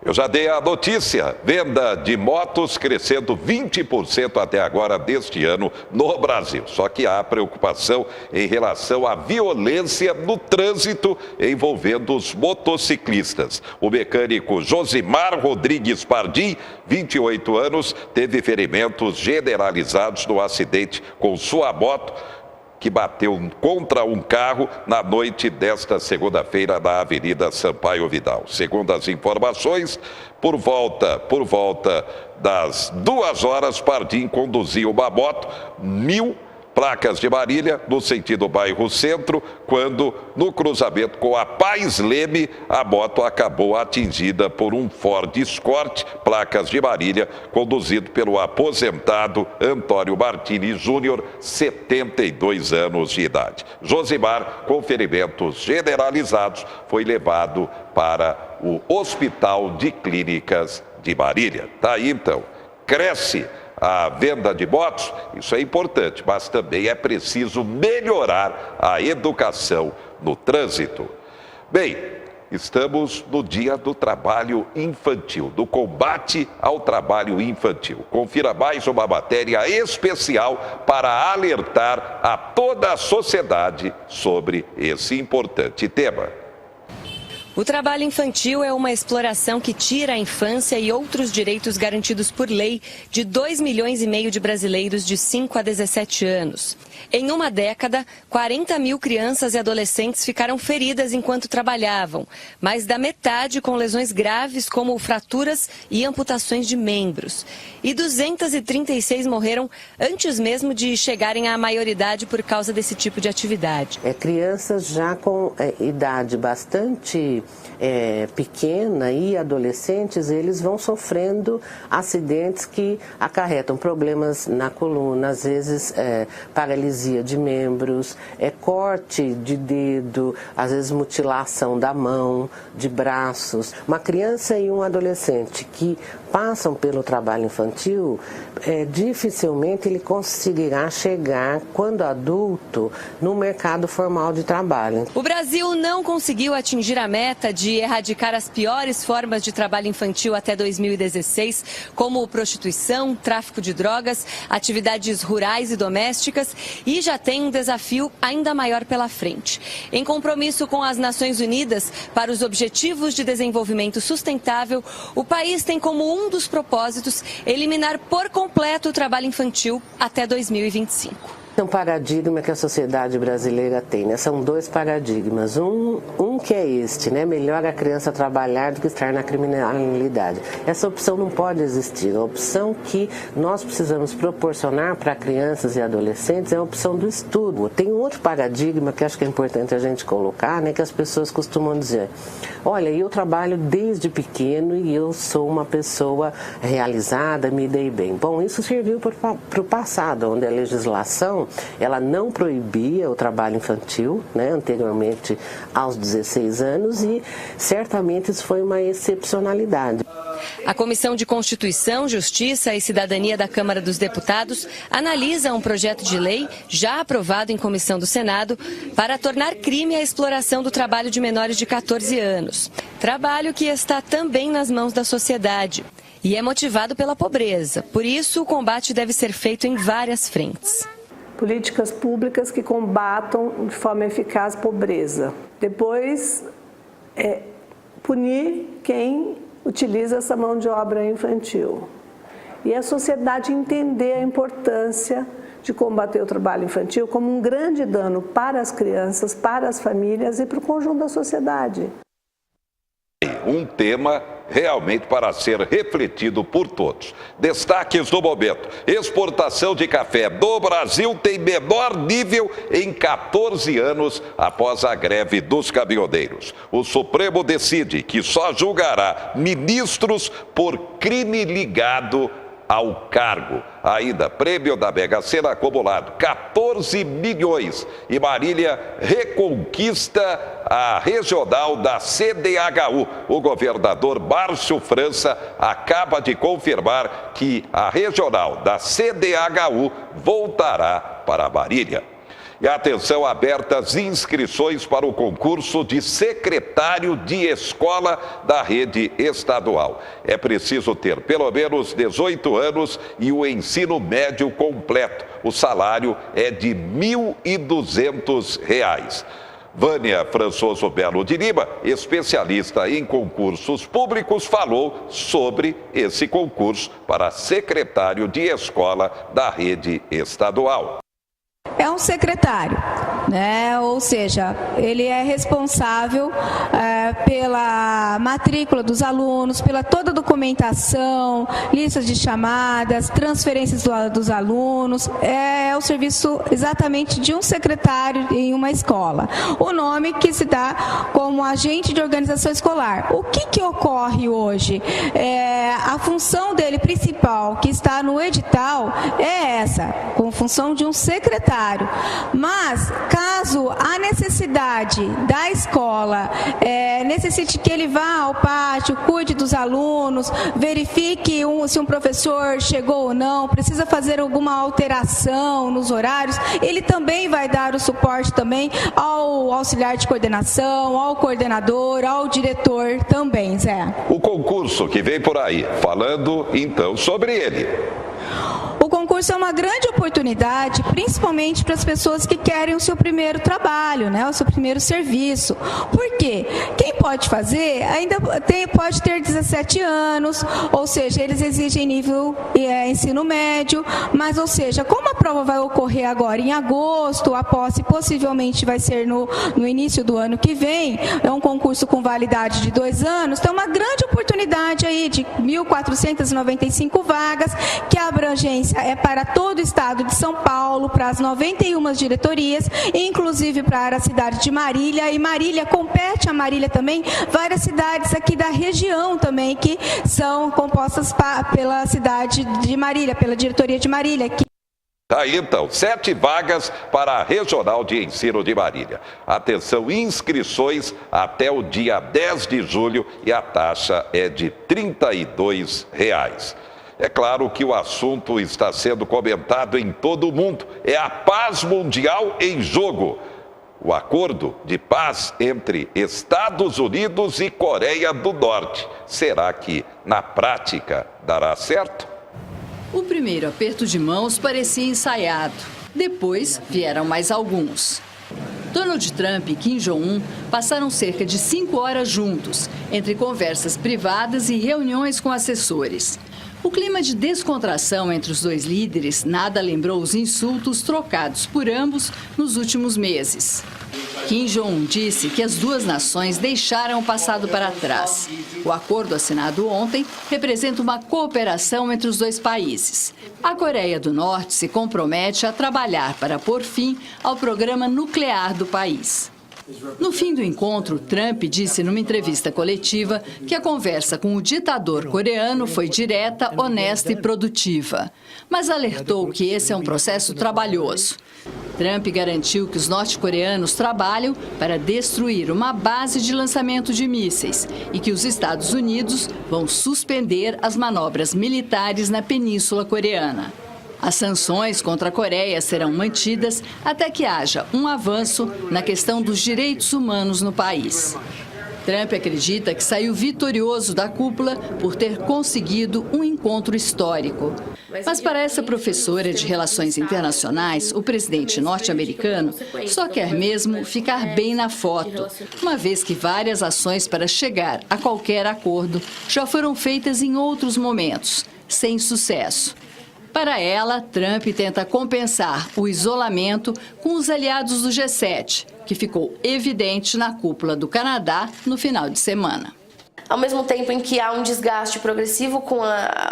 Eu já dei a notícia, venda de motos crescendo 20% até agora deste ano no Brasil. Só que há preocupação em relação à violência no trânsito envolvendo os motociclistas. O mecânico Josimar Rodrigues Pardim, 28 anos, teve ferimentos generalizados no acidente com sua moto, que bateu contra um carro na noite desta segunda-feira na Avenida Sampaio Vidal. Segundo as informações, por volta das 2 horas, Pardim conduziu uma moto 1000 placas de Marília, no sentido bairro Centro, quando, no cruzamento com a Paz Leme, a moto acabou atingida por um Ford Escort, placas de Marília, conduzido pelo aposentado Antônio Martini Júnior, 72 anos de idade. Josimar, com ferimentos generalizados, foi levado para o Hospital de Clínicas de Marília. Tá aí, então, cresce a venda de motos, isso é importante, mas também é preciso melhorar a educação no trânsito. Bem, estamos no Dia do Trabalho Infantil, do combate ao trabalho infantil. Confira mais uma matéria especial para alertar a toda a sociedade sobre esse importante tema. O trabalho infantil é uma exploração que tira a infância e outros direitos garantidos por lei de 2,5 milhões de brasileiros de 5 a 17 anos. Em uma década, 40 mil crianças e adolescentes ficaram feridas enquanto trabalhavam, mais da metade com lesões graves como fraturas e amputações de membros. E 236 morreram antes mesmo de chegarem à maioridade por causa desse tipo de atividade. Crianças já com idade bastante pequena e adolescentes, eles vão sofrendo acidentes que acarretam problemas na coluna, às vezes paralisia de membros, corte de dedo, às vezes mutilação da mão, de braços. Uma criança e um adolescente que passam pelo trabalho infantil, dificilmente ele conseguirá chegar, quando adulto, no mercado formal de trabalho. O Brasil não conseguiu atingir a meta de erradicar as piores formas de trabalho infantil até 2016, como prostituição, tráfico de drogas, atividades rurais e domésticas, e já tem um desafio ainda maior pela frente. Em compromisso com as Nações Unidas para os Objetivos de Desenvolvimento Sustentável, o país tem como um dos propósitos eliminar por completo o trabalho infantil até 2025. É um paradigma que a sociedade brasileira tem, né? São 2 paradigmas. Um que é este, né? Melhor a criança trabalhar do que estar na criminalidade. Essa opção não pode existir. A opção que nós precisamos proporcionar para crianças e adolescentes é a opção do estudo. Tem um outro paradigma que acho que é importante a gente colocar, né? Que as pessoas costumam dizer: olha, eu trabalho desde pequeno e eu sou uma pessoa realizada, me dei bem. Bom, isso serviu para o passado, onde a legislação ela não proibia o trabalho infantil, né, anteriormente aos 16 anos, e certamente isso foi uma excepcionalidade. A Comissão de Constituição, Justiça e Cidadania da Câmara dos Deputados analisa um projeto de lei já aprovado em comissão do Senado para tornar crime a exploração do trabalho de menores de 14 anos. Trabalho que está também nas mãos da sociedade e é motivado pela pobreza. Por isso, o combate deve ser feito em várias frentes. Políticas públicas que combatam de forma eficaz a pobreza. Depois, punir quem utiliza essa mão de obra infantil. E a sociedade entender a importância de combater o trabalho infantil como um grande dano para as crianças, para as famílias e para o conjunto da sociedade. Um tema realmente para ser refletido por todos. Destaques do momento: exportação de café do Brasil tem menor nível em 14 anos após a greve dos caminhoneiros. O Supremo decide que só julgará ministros por crime ligado ao cargo. Ainda, prêmio da Mega Sena acumulado, 14 milhões. E Marília reconquista a regional da CDHU. O governador Márcio França acaba de confirmar que a regional da CDHU voltará para Marília. E atenção, abertas inscrições para o concurso de secretário de escola da rede estadual. É preciso ter pelo menos 18 anos e o ensino médio completo. O salário é de R$ 1.200. Vânia Françoso Belo de Lima, especialista em concursos públicos, falou sobre esse concurso para secretário de escola da rede estadual. É um secretário, né? Ou seja, ele é responsável pela matrícula dos alunos, pela toda a documentação, listas de chamadas, transferências dos alunos. É o serviço exatamente de um secretário em uma escola. O nome que se dá como agente de organização escolar. O que ocorre hoje? A função dele principal, que está no edital, é essa, com função de um secretário. Mas, caso a necessidade da escola necessite que ele vá ao pátio, cuide dos alunos, verifique se um professor chegou ou não, precisa fazer alguma alteração nos horários, ele também vai dar o suporte também ao auxiliar de coordenação, ao coordenador, ao diretor também, Zé. O concurso que vem por aí, falando então sobre ele. O concurso é uma grande oportunidade, principalmente para as pessoas que querem o seu primeiro trabalho, né, o seu primeiro serviço. Por quê? Quem pode fazer pode ter 17 anos, ou seja, eles exigem nível ensino médio, mas, ou seja, como a prova vai ocorrer agora em agosto, a posse possivelmente vai ser no início do ano que vem, é um concurso com validade de 2 anos, tem uma grande oportunidade aí de 1.495 vagas, que a abrangência é para todo o estado de São Paulo, para as 91 diretorias, inclusive para a cidade de Marília, e Marília compete a Marília também, várias cidades aqui da região também, que são compostas pela cidade de Marília, pela diretoria de Marília. Aí então, 7 vagas para a Regional de Ensino de Marília. Atenção, inscrições até o dia 10 de julho e a taxa é de R$ 32. É claro que o assunto está sendo comentado em todo o mundo. É a paz mundial em jogo. O acordo de paz entre Estados Unidos e Coreia do Norte. Será que, na prática, dará certo? O primeiro aperto de mãos parecia ensaiado. Depois vieram mais alguns. Donald Trump e Kim Jong-un passaram cerca de 5 horas juntos, entre conversas privadas e reuniões com assessores. O clima de descontração entre os dois líderes nada lembrou os insultos trocados por ambos nos últimos meses. Kim Jong-un disse que as duas nações deixaram o passado para trás. O acordo assinado ontem representa uma cooperação entre os dois países. A Coreia do Norte se compromete a trabalhar para pôr fim ao programa nuclear do país. No fim do encontro, Trump disse numa entrevista coletiva que a conversa com o ditador coreano foi direta, honesta e produtiva, mas alertou que esse é um processo trabalhoso. Trump garantiu que os norte-coreanos trabalham para destruir uma base de lançamento de mísseis e que os Estados Unidos vão suspender as manobras militares na Península Coreana. As sanções contra a Coreia serão mantidas até que haja um avanço na questão dos direitos humanos no país. Trump acredita que saiu vitorioso da cúpula por ter conseguido um encontro histórico. Mas para essa professora de Relações Internacionais, o presidente norte-americano só quer mesmo ficar bem na foto, uma vez que várias ações para chegar a qualquer acordo já foram feitas em outros momentos, sem sucesso. Para ela, Trump tenta compensar o isolamento com os aliados do G7, que ficou evidente na cúpula do Canadá no final de semana. Ao mesmo tempo em que há um desgaste progressivo com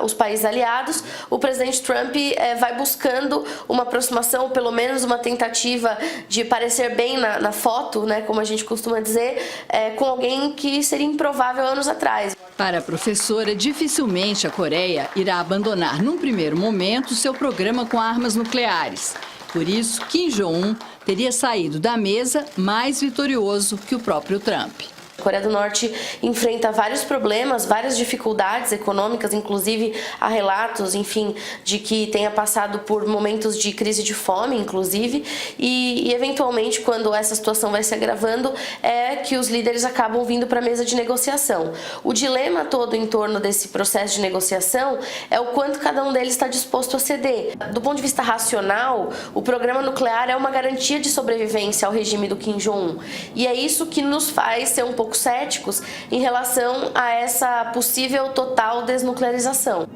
os países aliados, o presidente Trump vai buscando uma aproximação, ou pelo menos uma tentativa de parecer bem na foto, né, como a gente costuma dizer, com alguém que seria improvável anos atrás. Para a professora, dificilmente a Coreia irá abandonar num primeiro momento seu programa com armas nucleares. Por isso, Kim Jong-un teria saído da mesa mais vitorioso que o próprio Trump. Coreia do Norte enfrenta vários problemas, várias dificuldades econômicas, inclusive há relatos, enfim, de que tenha passado por momentos de crise de fome, inclusive, e eventualmente, quando essa situação vai se agravando, é que os líderes acabam vindo para a mesa de negociação. O dilema todo em torno desse processo de negociação é o quanto cada um deles está disposto a ceder. Do ponto de vista racional, o programa nuclear é uma garantia de sobrevivência ao regime do Kim Jong-un. E é isso que nos faz ser um pouco céticos em relação a essa possível total desnuclearização.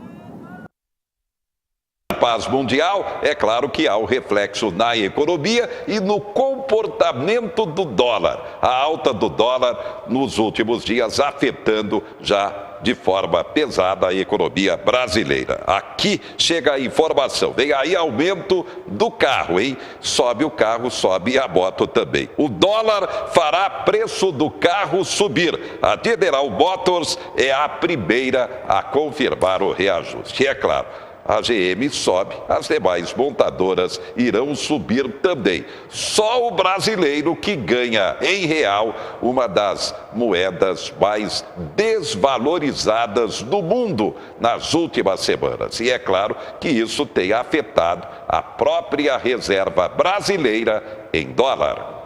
Paz mundial, é claro que há o reflexo na economia e no comportamento do dólar. A alta do dólar nos últimos dias afetando já de forma pesada a economia brasileira. Aqui chega a informação, vem aí aumento do carro, hein? Sobe o carro, sobe a moto também. O dólar fará preço do carro subir. A General Motors é a primeira a confirmar o reajuste. E é claro, a GM sobe, as demais montadoras irão subir também. Só o brasileiro que ganha em real, uma das moedas mais desvalorizadas do mundo nas últimas semanas. E é claro que isso tem afetado a própria reserva brasileira em dólar.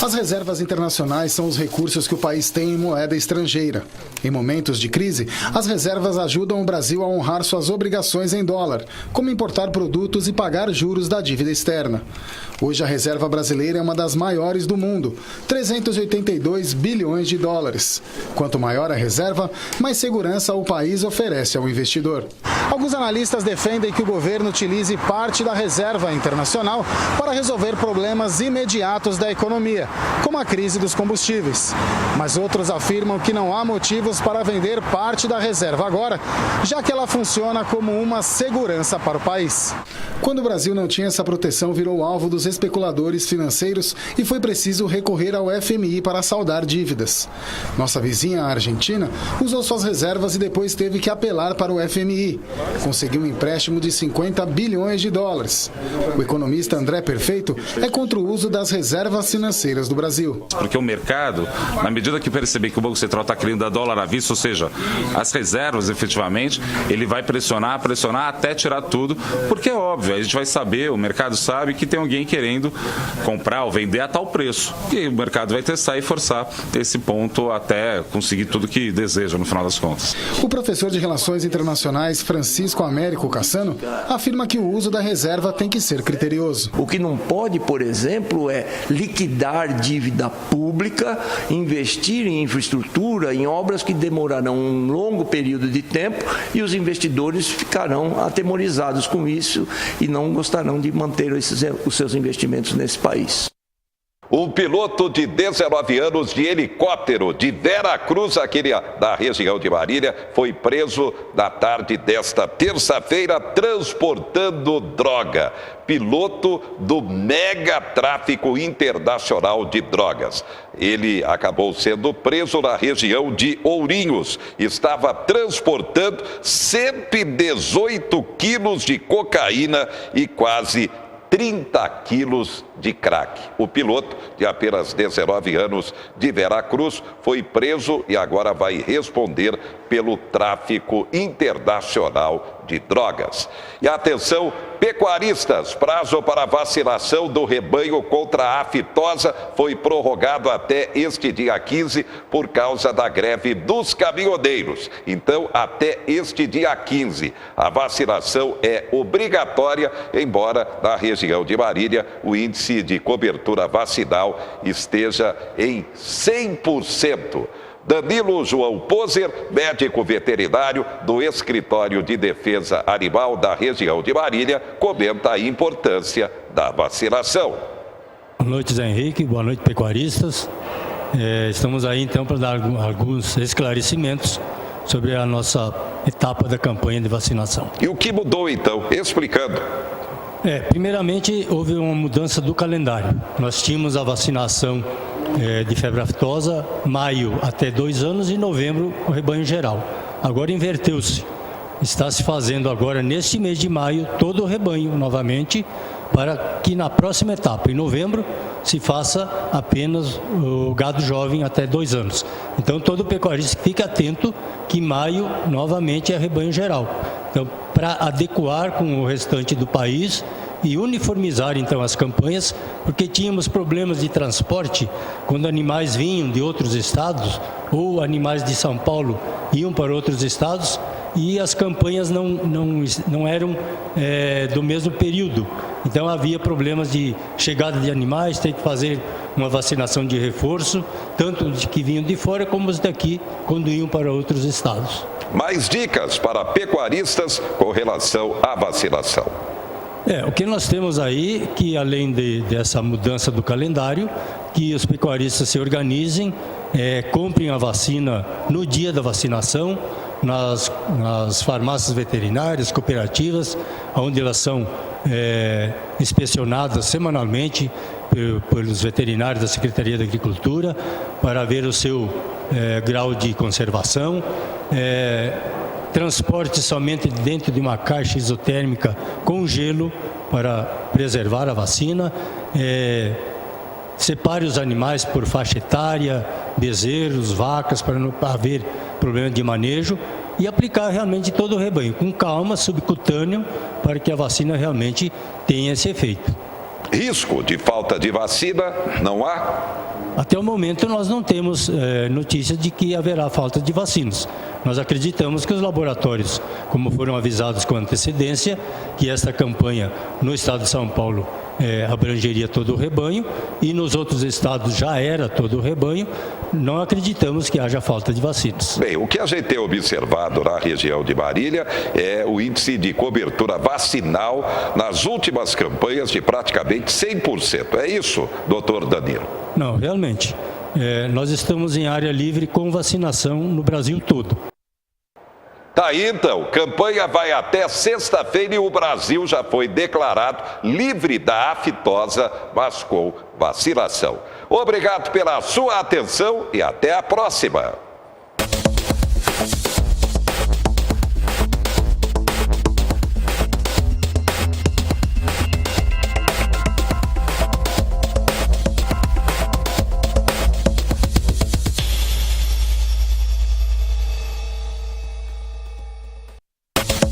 As reservas internacionais são os recursos que o país tem em moeda estrangeira. Em momentos de crise, as reservas ajudam o Brasil a honrar suas obrigações em dólar, como importar produtos e pagar juros da dívida externa. Hoje, a reserva brasileira é uma das maiores do mundo, 382 bilhões de dólares. Quanto maior a reserva, mais segurança o país oferece ao investidor. Alguns analistas defendem que o governo utilize parte da reserva internacional para resolver problemas imediatos da economia, como a crise dos combustíveis. Mas outros afirmam que não há motivos para vender parte da reserva agora, já que ela funciona como uma segurança para o país. Quando o Brasil não tinha essa proteção, virou alvo dos especuladores financeiros e foi preciso recorrer ao FMI para saldar dívidas. Nossa vizinha, a Argentina, usou suas reservas e depois teve que apelar para o FMI. Conseguiu um empréstimo de 50 bilhões de dólares. O economista André Perfeito é contra o uso das reservas financeiras do Brasil. Porque o mercado, na medida que perceber que o Banco Central está querendo dar dólar à vista, ou seja, as reservas efetivamente, ele vai pressionar até tirar tudo, porque é óbvio, a gente vai saber, o mercado sabe que tem alguém querendo comprar ou vender a tal preço. E o mercado vai testar e forçar esse ponto até conseguir tudo que deseja no final das contas. O professor de Relações Internacionais Francisco Américo Cassano afirma que o uso da reserva tem que ser criterioso. O que não pode, por exemplo, é liquidar dívida pública, investir em infraestrutura, em obras que demorarão um longo período de tempo e os investidores ficarão atemorizados com isso e não gostarão de manter os seus investimentos nesse país. Um piloto de 19 anos de helicóptero de Veracruz, aquele da região de Marília, foi preso na tarde desta terça-feira transportando droga. Piloto do mega tráfico internacional de drogas. Ele acabou sendo preso na região de Ourinhos. Estava transportando 118 quilos de cocaína e quase 30 quilos de crack. O piloto, de apenas 19 anos, de Veracruz, foi preso e agora vai responder pelo tráfico internacional de drogas. E atenção, pecuaristas, prazo para vacinação do rebanho contra a aftosa foi prorrogado até este dia 15 por causa da greve dos caminhoneiros. Então, até este dia 15, a vacinação é obrigatória, embora na região de Marília o índice de cobertura vacinal esteja em 100%. Danilo João Poser, médico veterinário do Escritório de Defesa Animal da região de Marília, comenta a importância da vacinação. Boa noite, Zé Henrique. Boa noite, pecuaristas. Estamos aí, então, para dar alguns esclarecimentos sobre a nossa etapa da campanha de vacinação. E o que mudou, então? Explicando. Primeiramente, houve uma mudança do calendário. Nós tínhamos a vacinação de febre aftosa, maio até 2 anos e novembro o rebanho geral. Agora inverteu-se. Está se fazendo agora, neste mês de maio, todo o rebanho novamente, para que na próxima etapa, em novembro, se faça apenas o gado jovem até 2 anos. Então, todo pecuarista fica atento que maio, novamente, é rebanho geral. Então, para adequar com o restante do país e uniformizar, então, as campanhas, porque tínhamos problemas de transporte quando animais vinham de outros estados ou animais de São Paulo iam para outros estados e as campanhas não eram do mesmo período. Então havia problemas de chegada de animais, tem que fazer uma vacinação de reforço, tanto os que vinham de fora como os daqui, quando iam para outros estados. Mais dicas para pecuaristas com relação à vacinação. O que nós temos aí, que além dessa mudança do calendário, que os pecuaristas se organizem, comprem a vacina no dia da vacinação, nas farmácias veterinárias, cooperativas, onde elas são inspecionadas semanalmente pelos veterinários da Secretaria da Agricultura para ver o seu grau de conservação, transporte somente dentro de uma caixa isotérmica com gelo para preservar a vacina, separe os animais por faixa etária, bezerros, vacas, para não haver problema de manejo, e aplicar realmente todo o rebanho, com calma, subcutâneo, para que a vacina realmente tenha esse efeito. Risco de falta de vacina não há? Até o momento nós não temos notícia de que haverá falta de vacinas. Nós acreditamos que os laboratórios, como foram avisados com antecedência, que esta campanha no estado de São Paulo abrangeria todo o rebanho e nos outros estados já era todo o rebanho, não acreditamos que haja falta de vacinas. Bem, o que a gente tem observado na região de Marília é o índice de cobertura vacinal nas últimas campanhas de praticamente 100%. É isso, doutor Danilo? Não, realmente. Nós estamos em área livre com vacinação no Brasil todo. Tá aí então, campanha vai até sexta-feira e o Brasil já foi declarado livre da aftosa, mas com vacinação. Obrigado pela sua atenção e até a próxima.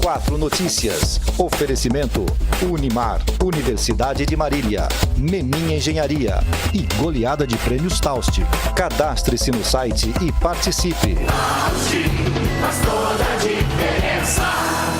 Quatro Notícias. Oferecimento Unimar, Universidade de Marília, Menin Engenharia e goleada de prêmios Taust. Cadastre-se no site e participe. Taust faz toda a diferença.